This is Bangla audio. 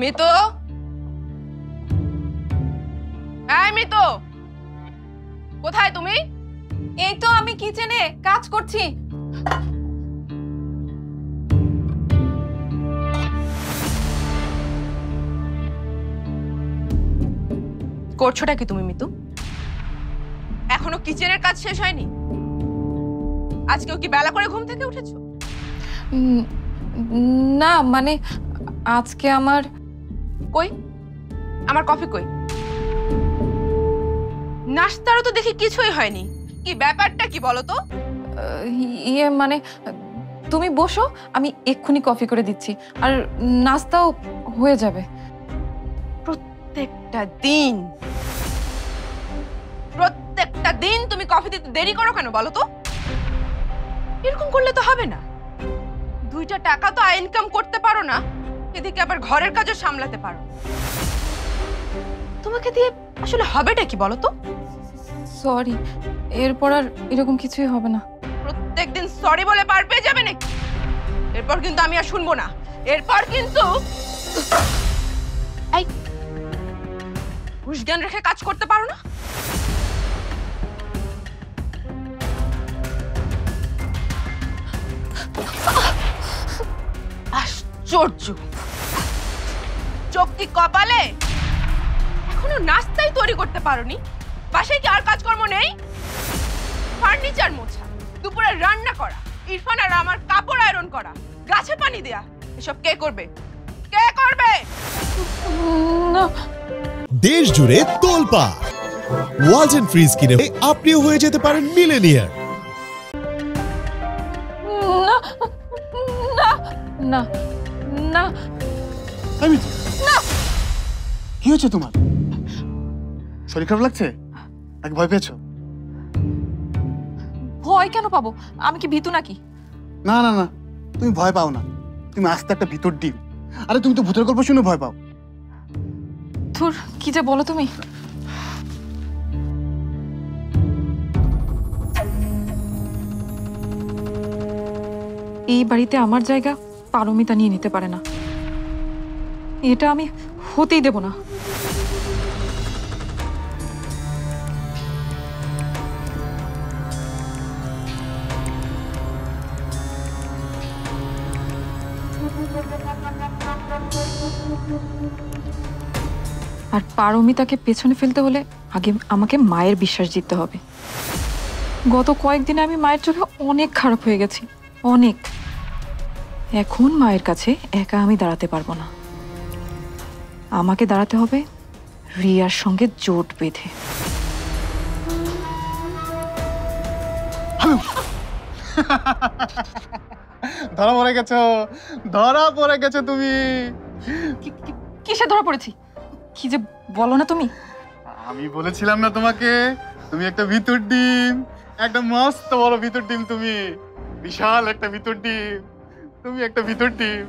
মিতু, এই মিতু, কোথায় তুমি? এই তো আমি কিচেনে কাজ করছি। করছোটা কি তুমি মিতু? এখনো কিচেনের কাজ শেষ হয়নি? আজকেও কি বেলা করে ঘুম থেকে উঠেছো? না মানে আজকে আমার কই আমার কফি কই? নাস্তারও তো দেখি কিছুই হয়নি। কি ব্যাপারটা কি বলো তো? ইয়ে মানে তুমি বসো, আমি এক্ষুনি কফি করে দিচ্ছি, আর নাস্তাও হয়ে যাবে। প্রত্যেকটা দিন তুমি কফি দিতে দেরি করো কেন বলো তো? এরকম করলে তো হবে না। দুইটা টাকা তো ইনকাম করতে পারো না, এদিকে আবার ঘরের কাজও সামলাতে পারো। তোমাকে দিয়ে আসলে হবেটা কি বলো তো? সরি, এরপর আর এরকম কিছুই হবে না। প্রত্যেকদিন সরি বলে পার পেয়ে যাবে নাকি? এরপর কিন্তু আমি আর শুনবো না। এরপর কিন্তু এই হুঁশ জ্ঞান রেখে কাজ করতে পারো না? আশ্চর্য, চোখ কি কপালে? এখনো নাস্তাই তৈরি করতে পারোনি? বাসায় কি আর কাজকর্ম নেই? ফার্নিচার মোছা, দুপুরে রান্না করা, ইরফান আর আমার কাপড় আয়রন করা, গাছে পানি দেয়া, এসব কে করবে? কে করবে? না, দেশ জুড়ে তোলপাড় ওয়ালটন ফ্রিজ কিনে আপনিও হয়ে যেতে পারেন মিলেনিয়ার। না না না আমি কি হচ্ছে তোমার? শরীর খারাপ লাগছে নাকি ভয় পেয়েছো? ভয় কেন পাবো? আমি কি ভীতু নাকি? না না না, তুমি ভয় পাও না, তুমি আস্তে একটা ভিতর ডিম। আরে তুমি তো ভূতের গল্প শুনে ভয় পাও। ধুর, কি যে বলো তুমি। এই বাড়িতে আমার জায়গা পারমিতা নিয়ে নিতে পারে না, এটা আমি হতেই দেব না। আর পারমিতাকে পেছনে ফেলতে হলে আগে আমাকে মায়ের বিশ্বাস জিততে হবে। গত কয়েকদিনে আমি মায়ের চোখে অনেক খারাপ হয়ে গেছি, অনেক। এখন মায়ের কাছে একা আমি দাঁড়াতে পারবো না, আমাকে দাঁড়াতে হবে রিয়ার সঙ্গে জোট বেঁধে। ধরা পড়ে গেছো, ধরা পড়ে গেছো তুমি। কিসে ধরা পড়েছি? কি যে বলো না তুমি। আমি বলেছিলাম না তোমাকে, তুমি একটা ভিতর ডিম, একটা মস্ত বড় ভিতর ডিম। তুমি বিশাল একটা ভিতর ডিম, তুমি একটা ভিতর ডিম।